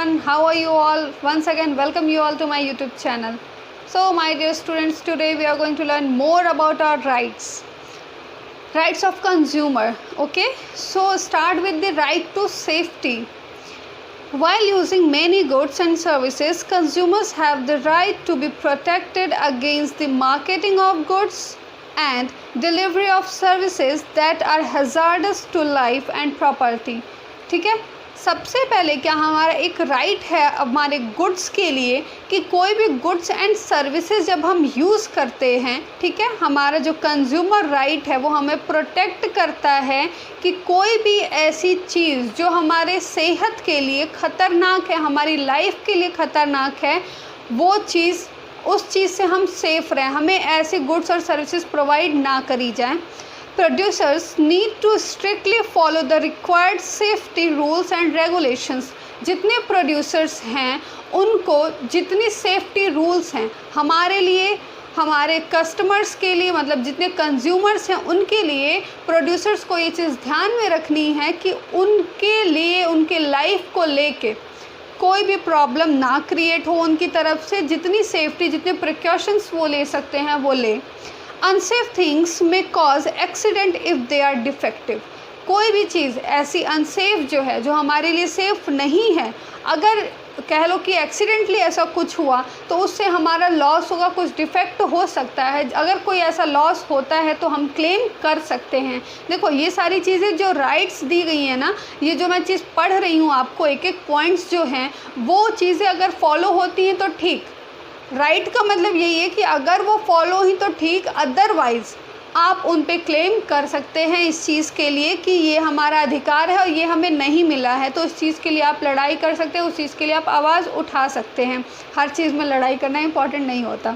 everyone, how are you all? Once again, welcome you all to my YouTube channel. So my dear students, today we are going to learn more about our rights of consumer. Okay, so start with the right to safety. While using many goods and services, consumers have the right to be protected against the marketing of goods and delivery of services that are hazardous to life and property. ठीक है, सबसे पहले क्या हमारा एक right है हमारे goods के लिए कि कोई भी गुड्स एंड सर्विसेज जब हम यूज़ करते हैं, ठीक है, हमारा जो कंज्यूमर राइट है वो हमें प्रोटेक्ट करता है कि कोई भी ऐसी चीज़ जो हमारे सेहत के लिए ख़तरनाक है, हमारी लाइफ के लिए ख़तरनाक है, वो चीज़ उस चीज़ से हम सेफ़ रहें, हमें ऐसी गुड्स और सर्विसेज प्रोवाइड ना करी जाएं. Producers need to strictly follow the required safety rules and regulations. जितने प्रोड्यूसर्स हैं उनको जितनी सेफ्टी रूल्स हैं हमारे लिए, हमारे कस्टमर्स के लिए, मतलब जितने कंज्यूमर्स हैं उनके लिए प्रोड्यूसर्स को ये चीज़ ध्यान में रखनी है कि उनके लिए, उनके लाइफ को लेके कोई भी प्रॉब्लम ना क्रिएट हो उनकी तरफ से. जितनी सेफ्टी, जितने प्रिकॉशंस वो ले सकते हैं वो ले. अनसेफ थिंग्स में cause accident if they are defective. कोई भी चीज़ ऐसी अनसेफ जो है, जो हमारे लिए सेफ़ नहीं है, अगर कह लो कि एक्सीडेंटली ऐसा कुछ हुआ तो उससे हमारा लॉस होगा, कुछ डिफेक्ट हो सकता है. अगर कोई ऐसा लॉस होता है तो हम क्लेम कर सकते हैं. देखो ये सारी चीज़ें जो राइट्स दी गई हैं ना, ये जो मैं चीज़ पढ़ रही हूँ आपको, एक एक पॉइंट्स जो हैं वो चीज़ें अगर फॉलो होती हैं तो ठीक. राइट का मतलब यही है कि अगर वो फॉलो ही तो ठीक, अदरवाइज़ आप उन पे क्लेम कर सकते हैं इस चीज़ के लिए कि ये हमारा अधिकार है और ये हमें नहीं मिला है. तो इस चीज़ के लिए आप लड़ाई कर सकते हैं, उस चीज़ के लिए आप आवाज़ उठा सकते हैं. हर चीज़ में लड़ाई करना इम्पॉर्टेंट नहीं होता.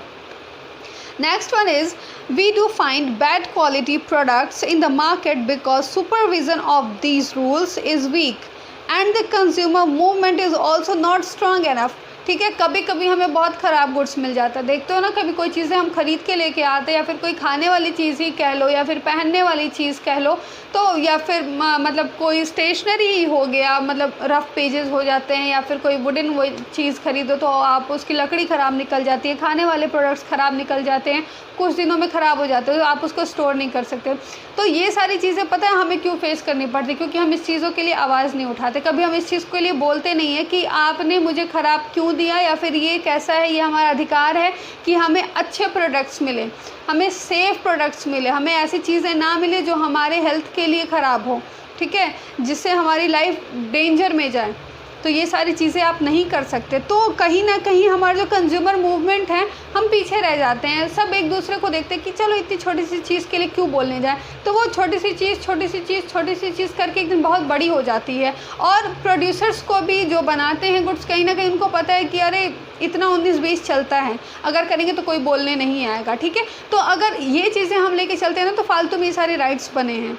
Next one is, we do find bad quality products in the market because supervision of these rules is weak and the consumer movement is also not strong enough. ठीक है, कभी कभी हमें बहुत ख़राब गुड्स मिल जाता है. देखते हो ना, कभी कोई चीज़ें हम ख़रीद के लेके आते हैं, या फिर कोई खाने वाली चीज़ ही कह लो, या फिर पहनने वाली चीज़ कह लो, तो या फिर मतलब कोई स्टेशनरी ही हो गया, मतलब रफ़ पेजेस हो जाते हैं, या फिर कोई वुडन वो चीज़ ख़रीदो तो आप उसकी लकड़ी ख़राब निकल जाती है. खाने वाले प्रोडक्ट्स ख़राब निकल जाते हैं, कुछ दिनों में ख़राब हो जाते हैं, तो आप उसको स्टोर नहीं कर सकते. तो ये सारी चीज़ें पता है हमें क्यों फेस करनी पड़ती, क्योंकि हम इस चीज़ों के लिए आवाज़ नहीं उठाते. कभी हम इस चीज़ के लिए बोलते नहीं है कि आपने मुझे ख़राब क्यों दिया, या फिर ये कैसा है. ये हमारा अधिकार है कि हमें अच्छे प्रोडक्ट्स मिले, हमें सेफ़ प्रोडक्ट्स मिले, हमें ऐसी चीज़ें ना मिले जो हमारे हेल्थ के लिए ख़राब हो, ठीक है, जिससे हमारी लाइफ डेंजर में जाए. तो ये सारी चीज़ें आप नहीं कर सकते. तो कहीं ना कहीं हमारा जो कंज्यूमर मूवमेंट है, हम पीछे रह जाते हैं. सब एक दूसरे को देखते हैं कि चलो इतनी छोटी सी चीज़ के लिए क्यों बोलने जाए, तो वो छोटी सी चीज़ करके एक दिन बहुत बड़ी हो जाती है. और प्रोड्यूसर्स को भी जो बनाते हैं गुड्स, कहीं ना कहीं उनको पता है कि अरे इतना 19-20 चलता है, अगर करेंगे तो कोई बोलने नहीं आएगा. ठीक है, तो अगर ये चीज़ें हम लेके चलते हैं ना, तो फालतू में ये सारे राइट्स बने हैं,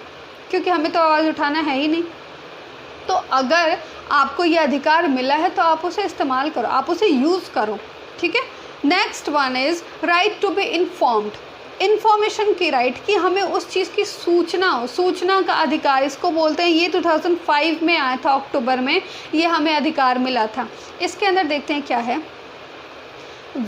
क्योंकि हमें तो आवाज़ उठाना है ही नहीं. तो अगर आपको ये अधिकार मिला है तो आप उसे इस्तेमाल करो, आप उसे यूज़ करो. ठीक है. Next one is right to be informed. Information की राइट, कि हमें उस चीज़ की सूचना हो, सूचना का अधिकार इसको बोलते हैं. ये 2005 में आया था, अक्टूबर में ये हमें अधिकार मिला था. इसके अंदर देखते हैं क्या है.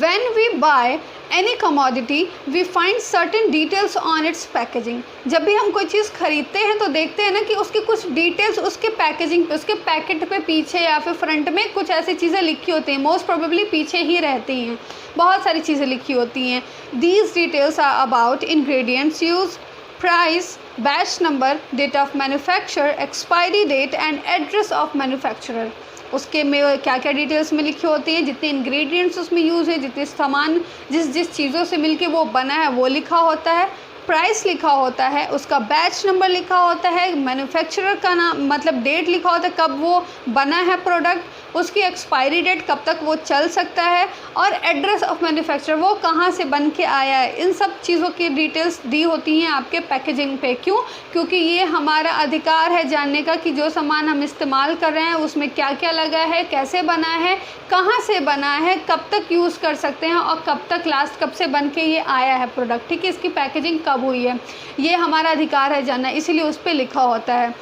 When we buy any commodity, we find certain details on its packaging. जब भी हम कोई चीज़ खरीदते हैं तो देखते हैं ना कि उसकी कुछ डिटेल्स उसके पैकेजिंग पे, उसके पैकेट पे पीछे या फिर फ्रंट में कुछ ऐसी चीज़ें लिखी होती हैं. मोस्ट प्रोबेबली पीछे ही रहती हैं, बहुत सारी चीज़ें लिखी होती हैं. These details are about ingredients used, price, batch number, date of manufacture, expiry date and address of manufacturer. उसके में क्या क्या डिटेल्स में लिखी होती हैं, जितने इंग्रेडिएंट्स उसमें यूज़ है, जितने सामान जिस चीज़ों से मिलके वो बना है वो लिखा होता है. प्राइस लिखा होता है, उसका बैच नंबर लिखा होता है, मैन्युफैक्चरर का नाम मतलब डेट लिखा होता है कब वो बना है प्रोडक्ट, उसकी एक्सपायरी डेट कब तक वो चल सकता है, और एड्रेस ऑफ मैन्युफैक्चरर वो कहाँ से बन के आया है. इन सब चीज़ों की डिटेल्स दी होती हैं आपके पैकेजिंग पे. क्यों? क्योंकि ये हमारा अधिकार है जानने का कि जो सामान हम इस्तेमाल कर रहे हैं उसमें क्या क्या लगा है, कैसे बना है, कहाँ से बना है, कब तक यूज़ कर सकते हैं, और कब तक लास्ट कब से बन के ये आया है प्रोडक्ट. ठीक है, इसकी पैकेजिंग कब हुई है, ये हमारा अधिकार है जानना, इसीलिए उस पर लिखा होता है.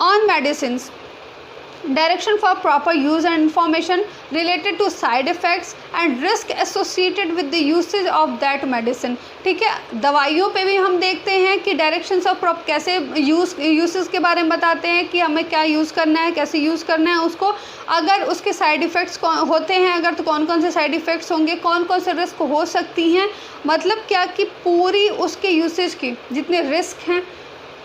On medicines, direction for proper use and information related to side effects and risk associated with the usage of that medicine। ठीक है, दवाइयों पे भी हम देखते हैं कि डायरेक्शंस ऑफ प्रॉप कैसे यूसेस के बारे में बताते हैं कि हमें क्या यूज़ करना है, कैसे यूज़ करना है उसको, अगर उसके साइड इफ़ेक्ट्स होते हैं अगर तो कौन कौन से साइड इफ़ेक्ट्स होंगे, कौन कौन से रिस्क हो सकती हैं, मतलब क्या कि पूरी उसके यूसेज की जितने रिस्क हैं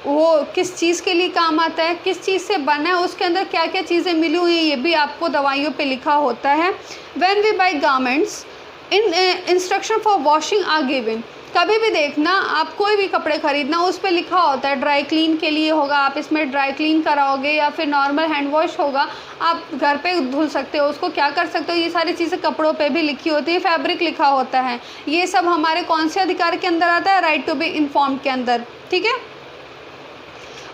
वो किस चीज़ के लिए काम आता है, किस चीज़ से बना है, उसके अंदर क्या क्या चीज़ें मिली हुई हैं, ये भी आपको दवाइयों पे लिखा होता है। When we buy garments instruction for washing are given. कभी भी देखना आप कोई भी कपड़े खरीदना उस पर लिखा होता है ड्राई क्लीन के लिए होगा, आप इसमें ड्राई क्लीन कराओगे या फिर नॉर्मल हैंड वॉश होगा, आप घर पे धुल सकते हो उसको, क्या कर सकते हो, ये सारी चीज़ें कपड़ों पे भी लिखी होती है, फैब्रिक लिखा होता है। ये सब हमारे कौन से अधिकार के अंदर आता है, राइट टू बी इन्फॉर्म्ड के अंदर। ठीक है,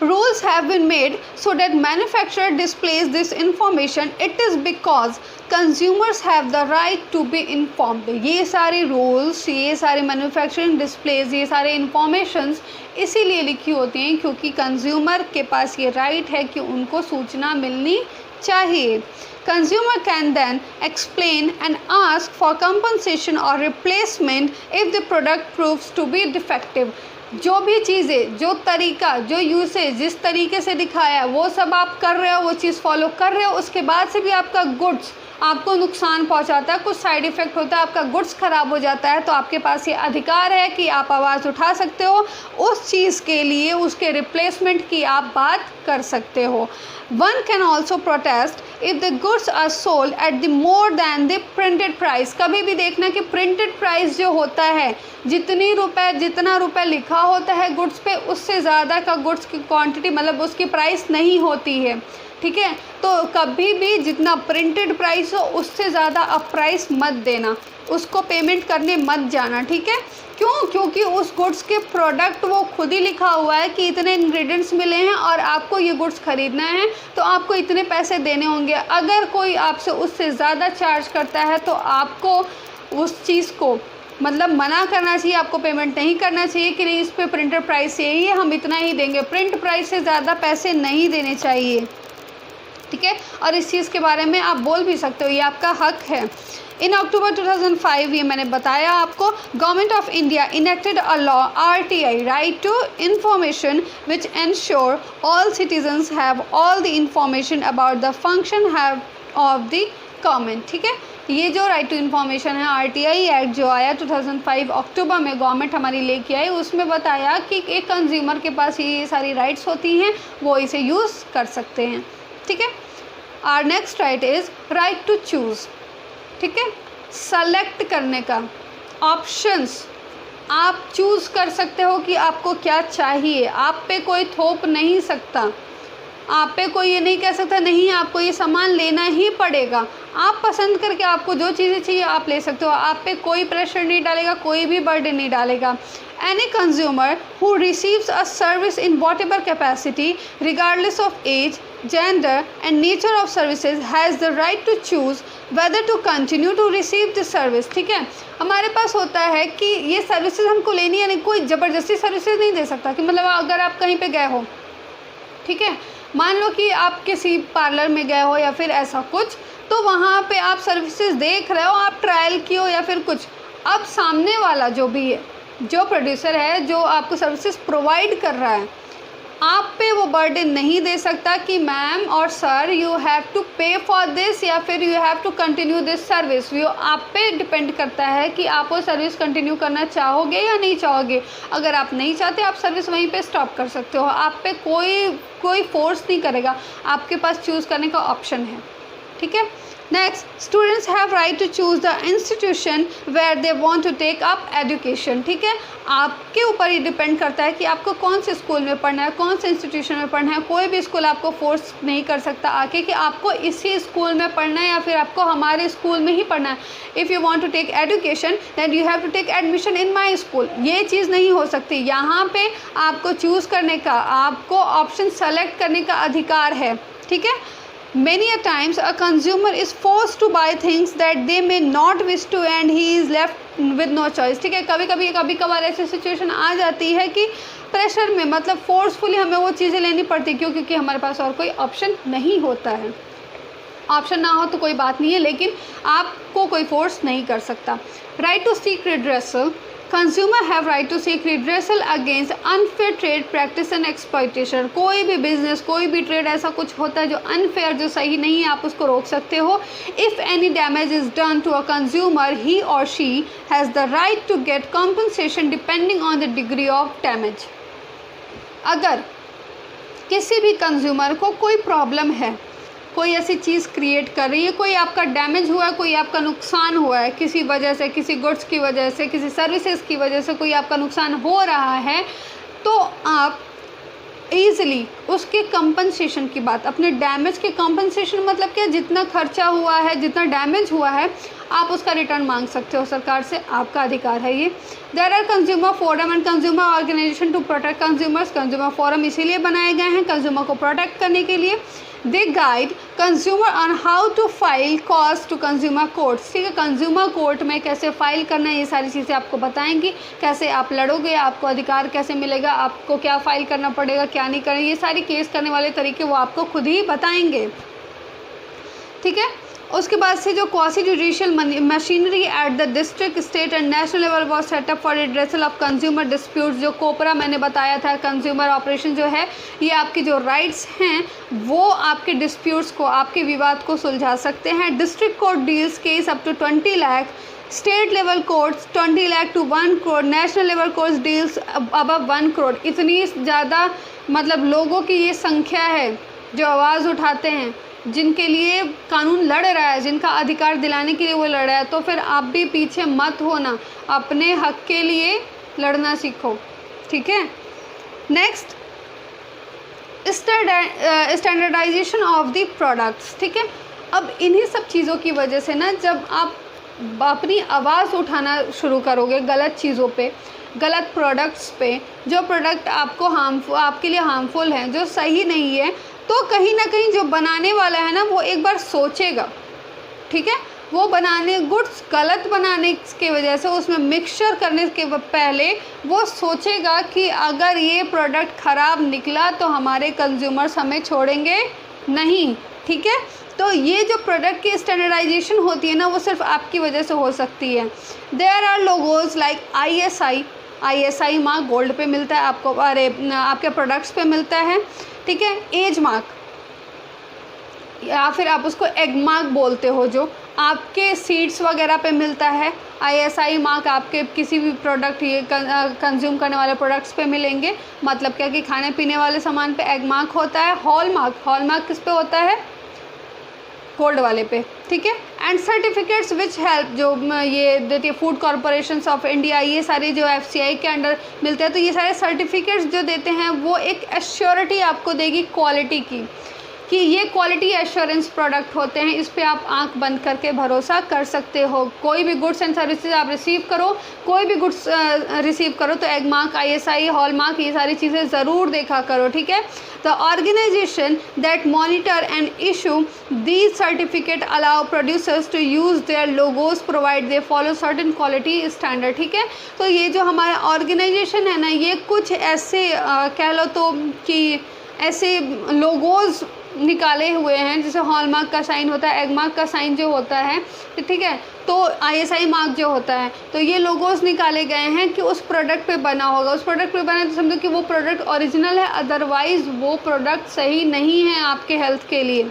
rules have been made so that manufacturer displays this information. It is because consumers have the right to be informed। ये सारे rules, ये सारे manufacturing displays, ये सारे informations इसीलिए लिखी होती हैं क्योंकि कंज्यूमर के पास ये राइट है कि उनको सूचना मिलनी चाहिए। Consumer can then explain and ask for compensation or replacement if the product proves to be defective। जो भी चीज़ें, जो तरीका, जो यूसेज जिस तरीके से दिखाया है वो सब आप कर रहे हो, वो चीज़ फॉलो कर रहे हो, उसके बाद से भी आपका गुड्स आपको नुकसान पहुंचाता है, कुछ साइड इफ़ेक्ट होता है, आपका गुड्स ख़राब हो जाता है, तो आपके पास ये अधिकार है कि आप आवाज़ उठा सकते हो, उस चीज़ के लिए उसके रिप्लेसमेंट की आप बात कर सकते हो। One can also protest if the goods are sold at the more than the printed price। कभी भी देखना कि printed price जो होता है जितना रुपए लिखा होता है गुड्स पे उससे ज़्यादा का गुड्स की क्वांटिटी मतलब उसकी प्राइस नहीं होती है। ठीक है, तो कभी भी जितना प्रिंटेड प्राइस हो उससे ज़्यादा आप प्राइस मत देना, उसको पेमेंट करने मत जाना। ठीक है, क्यों? क्योंकि उस गुड्स के प्रोडक्ट वो खुद ही लिखा हुआ है कि इतने इंग्रेडिएंट्स मिले हैं और आपको ये गुड्स ख़रीदना है तो आपको इतने पैसे देने होंगे। अगर कोई आपसे उससे ज़्यादा चार्ज करता है तो आपको उस चीज़ को मतलब मना करना चाहिए, आपको पेमेंट नहीं करना चाहिए कि नहीं इस पे प्रिंटेड प्राइस यही है, हम इतना ही देंगे, प्रिंट प्राइस से ज़्यादा पैसे नहीं देने चाहिए। ठीक है, और इस चीज़ के बारे में आप बोल भी सकते हो, ये आपका हक है। इन अक्टूबर 2005 ये मैंने बताया आपको, government of India enacted a law RTI, right to information, which ensure all citizens have all the information about the function have of the government. ठीक है, ये जो राइट टू इन्फॉर्मेशन है RTI एक्ट जो आया 2005 अक्टूबर में गवर्नमेंट हमारी लेके आई, उसमें बताया कि एक कंज्यूमर के पास ये सारी राइट्स होती हैं, वो इसे यूज़ कर सकते हैं। ठीक है, our next right is right to choose. ठीक है, सेलेक्ट करने का ऑप्शंस, आप चूज़ कर सकते हो कि आपको क्या चाहिए, आप पे कोई थोप नहीं सकता, आप पे कोई ये नहीं कह सकता नहीं आपको ये सामान लेना ही पड़ेगा, आप पसंद करके आपको जो चीज़ें चाहिए आप ले सकते हो, आप पे कोई प्रेशर नहीं डालेगा, कोई भी बर्डन नहीं डालेगा। Any consumer who receives a service in whatever capacity, regardless of age, gender and nature of services, has the right to choose whether to continue to receive the service। ठीक है, हमारे पास होता है कि ये सर्विसेज हमको लेनी है, नहीं कोई ज़बरदस्ती सर्विसेज नहीं दे सकता कि मतलब अगर आप कहीं पे गए हो, ठीक है, मान लो कि आप किसी पार्लर में गए हो या फिर ऐसा कुछ, तो वहाँ पे आप सर्विसेज देख रहे हो, आप ट्रायल की हो या फिर कुछ, अब सामने वाला जो भी है, जो प्रोड्यूसर है, जो आपको सर्विसेज प्रोवाइड कर रहा है, आप पे वो बर्डन नहीं दे सकता कि मैम और sir you have to pay for this या फिर you have to continue this service. वो आप पे डिपेंड करता है कि आप वो सर्विस कंटिन्यू करना चाहोगे या नहीं चाहोगे। अगर आप नहीं चाहते आप सर्विस वहीं पे स्टॉप कर सकते हो, आप पे कोई फोर्स नहीं करेगा, आपके पास चूज़ करने का ऑप्शन है। ठीक है, next, students have right to choose the institution where they want to take up education. ठीक है, आपके ऊपर ही डिपेंड करता है कि आपको कौन से स्कूल में पढ़ना है, कौन से इंस्टीट्यूशन में पढ़ना है। कोई भी स्कूल आपको फोर्स नहीं कर सकता आके कि आपको इसी स्कूल में पढ़ना है या फिर आपको हमारे स्कूल में ही पढ़ना है। If you want to take education then you have to take admission in my school, ये चीज़ नहीं हो सकती। यहाँ पे आपको चूज़ करने का, आपको ऑप्शन सेलेक्ट करने का अधिकार है। ठीक है, many a times a consumer is forced to buy things that they may not wish to and he is left with no choice। ठीक है, कभी कभार ऐसी सिचुएशन आ जाती है कि प्रेशर में मतलब फोर्सफुली हमें वो चीज़ें लेनी पड़ती, क्यों? क्योंकि हमारे पास और कोई ऑप्शन नहीं होता है। ऑप्शन ना हो तो कोई बात नहीं है, लेकिन आपको कोई फोर्स नहीं कर सकता। Right to seek redressal, consumer have right to seek redressal against unfair trade practice and exploitation. कोई भी बिजनेस, कोई भी ट्रेड ऐसा कुछ होता है जो अनफेयर, जो सही नहीं है, आप उसको रोक सकते हो। If any damage is done to a consumer, he or she has the right to get compensation depending on the degree of damage. अगर किसी भी कंज्यूमर को कोई प्रॉब्लम है, कोई ऐसी चीज़ क्रिएट कर रही है, कोई आपका डैमेज हुआ है, कोई आपका नुकसान हुआ है किसी वजह से, किसी गुड्स की वजह से, किसी सर्विसेज की वजह से कोई आपका नुकसान हो रहा है, तो आप ईज़िली उसके कंपनसेशन की बात, अपने डैमेज के कंपनसेशन मतलब क्या, जितना खर्चा हुआ है, जितना डैमेज हुआ है, आप उसका रिटर्न मांग सकते हो सरकार से, आपका अधिकार है ये। There are consumer forum and consumer organisation to protect consumers. Consumer forum इसीलिए बनाए गए हैं कंज्यूमर को प्रोटेक्ट करने के लिए। They guide consumer on how to file cost to consumer courts. ठीक है, कंज्यूमर कोर्ट में कैसे फाइल करना है, ये सारी चीज़ें आपको बताएंगी। कैसे आप लड़ोगे, आपको अधिकार कैसे मिलेगा, आपको क्या फाइल करना पड़ेगा, क्या नहीं करना, ये सारी केस करने वाले तरीके वो आपको खुद ही बताएंगे। ठीक है, उसके बाद से जो quasi judicial machinery at the district, state and national level was setup for redressal of consumer disputes. जो कोपरा मैंने बताया था, कंज्यूमर ऑपरेशन जो है, ये आपकी जो राइट्स हैं वो आपके डिस्प्यूट्स को, आपके विवाद को सुलझा सकते हैं। District court deals case up to 20 lakh, state level courts 20 lakh to 1 crore, national level courts deals above 1 crore. इतनी ज़्यादा मतलब लोगों की ये संख्या है जो आवाज़ उठाते हैं, जिनके लिए कानून लड़ रहा है, जिनका अधिकार दिलाने के लिए वो लड़ रहा है। तो फिर आप भी पीछे मत होना, अपने हक के लिए लड़ना सीखो। ठीक है, next standardisation of the products. ठीक है, अब इन्हीं सब चीज़ों की वजह से ना, जब आप अपनी आवाज़ उठाना शुरू करोगे गलत चीज़ों पे, गलत प्रोडक्ट्स पे, जो प्रोडक्ट आपको हार्मफुल, आपके लिए हार्मफुल हैं, जो सही नहीं है, तो कहीं ना कहीं जो बनाने वाला है ना वो एक बार सोचेगा। ठीक है, वो बनाने गुड्स गलत बनाने की वजह से, उसमें मिक्सचर करने के पहले वो सोचेगा कि अगर ये प्रोडक्ट ख़राब निकला तो हमारे कंज्यूमर्स हमें छोड़ेंगे नहीं। ठीक है, तो ये जो प्रोडक्ट की स्टैंडर्डाइजेशन होती है ना, वो सिर्फ आपकी वजह से हो सकती है। There are logos like ISI mark gold पे मिलता है आपको, अरे आपके प्रोडक्ट्स पे मिलता है। ठीक है, एज मार्क या फिर आप उसको एग मार्क बोलते हो, जो आपके सीड्स वगैरह पे मिलता है। ISI मार्क आपके किसी भी प्रोडक्ट, ये कंज्यूम करने वाले प्रोडक्ट्स पे मिलेंगे। मतलब क्या कि खाने पीने वाले सामान पे एग मार्क होता है। हॉल मार्क किस पे होता है, गोल्ड वाले पे। ठीक है, एंड सर्टिफिकेट्स विच हेल्प, जो ये देती है फूड कॉरपोरेशन ऑफ इंडिया, ये सारे जो FCI के अंडर मिलते हैं, तो ये सारे सर्टिफिकेट्स जो देते हैं वो एक एश्योरिटी आपको देगी क्वालिटी की, कि ये क्वालिटी एश्योरेंस प्रोडक्ट होते हैं, इस पे आप आंख बंद करके भरोसा कर सकते हो। कोई भी गुड्स एंड सर्विसेज आप रिसीव करो, कोई भी गुड्स रिसीव करो तो Agmark, ISI, hallmark, ये सारी चीज़ें ज़रूर देखा करो। ठीक है, the organisation that monitor and issue these certificate allow producers to use their logos provide they follow certain quality standard. ठीक है, तो ये जो हमारा ऑर्गेनाइजेशन है ना, ये कुछ ऐसे कह लो तो कि ऐसे लोगोज निकाले हुए हैं, जैसे हॉलमार्क का साइन होता है, एग मार्क का साइन जो होता है, ठीक है, तो ISI मार्क जो होता है, तो ये लोगोस निकाले गए हैं कि उस प्रोडक्ट पे बना होगा। उस प्रोडक्ट पे बना तो समझो कि वो प्रोडक्ट ओरिजिनल है, अदरवाइज़ वो प्रोडक्ट सही नहीं है आपके हेल्थ के लिए।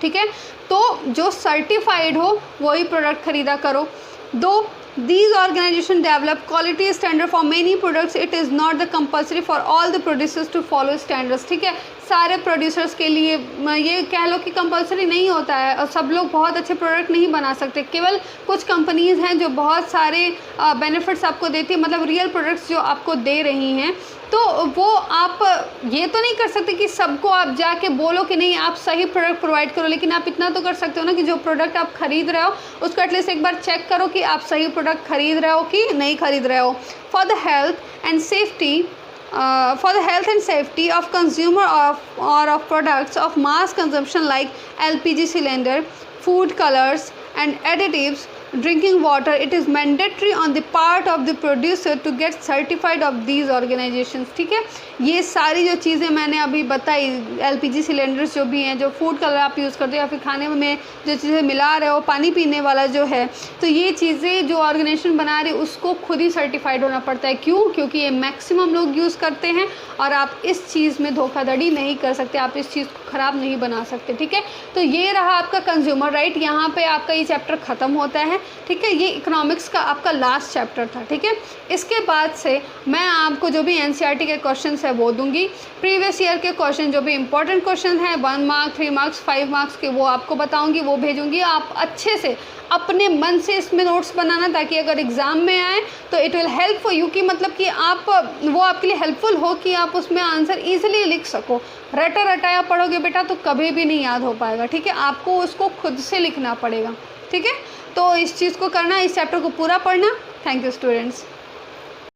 ठीक है, तो जो सर्टिफाइड हो वही प्रोडक्ट ख़रीदा करो। दो These organizations develop quality standard for many products. It is not the compulsory for all the producers to follow standards. ठीक है, सारे प्रोड्यूसर्स के लिए ये कह लो कि कंपलसरी नहीं होता है, और सब लोग बहुत अच्छे प्रोडक्ट नहीं बना सकते। केवल कुछ कंपनीज़ हैं जो बहुत सारे बेनिफिट्स आपको देती है, मतलब रियल प्रोडक्ट्स जो आपको दे रही हैं, तो वो आप ये तो नहीं कर सकते कि सबको आप जाके बोलो कि नहीं आप सही प्रोडक्ट प्रोवाइड करो, लेकिन आप इतना तो कर सकते हो ना कि जो प्रोडक्ट आप खरीद रहे हो उसको एटलीस्ट एक बार चेक करो कि आप सही प्रोडक्ट खरीद रहे हो कि नहीं खरीद रहे हो। For the health and safety of consumer of products of mass consumption like LPG cylinder, food colors and additives, drinking water, it is mandatory on the part of the producer to get certified of these organisations. ठीक है, ये सारी जो चीज़ें मैंने अभी बताई, LPG cylinders जो भी हैं, जो फूड कलर आप यूज़ करते हो या फिर खाने में जो चीज़ें मिला रहे हो, पानी पीने वाला जो है, तो ये चीज़ें जो ऑर्गेनाइजेशन बना रही है उसको खुद ही सर्टिफाइड होना पड़ता है। क्यों? क्योंकि ये मैक्सिमम लोग यूज़ करते हैं और आप इस चीज़ में धोखाधड़ी नहीं कर सकते, आप इस चीज़ को ख़राब नहीं बना सकते। ठीक है, तो ये रहा आपका कंज्यूमर राइट। यहाँ पे आपका ये चैप्टर ख़त्म होता है। ठीक है, ये इकोनॉमिक्स का आपका लास्ट चैप्टर था। ठीक है, इसके बाद से मैं आपको जो भी एनसीईआरटी के क्वेश्चन है वो दूंगी। प्रीवियस ईयर के क्वेश्चन जो भी इंपॉर्टेंट क्वेश्चन है 1 मार्क 3 मार्क्स 5 मार्क्स के, वो आपको बताऊंगी, वो भेजूंगी। आप अच्छे से अपने मन से इसमें नोट्स बनाना, ताकि अगर एग्ज़ाम में आए तो it will help for you, कि मतलब कि आप वो आपके लिए हेल्पफुल हो कि आप उसमें आंसर ईजिली लिख सको। रटा रटाया पढ़ोगे बेटा तो कभी भी नहीं याद हो पाएगा। ठीक है, आपको उसको खुद से लिखना पड़ेगा। ठीक है, तो इस चीज़ को करना, इस चैप्टर को पूरा पढ़ना। Thank you students.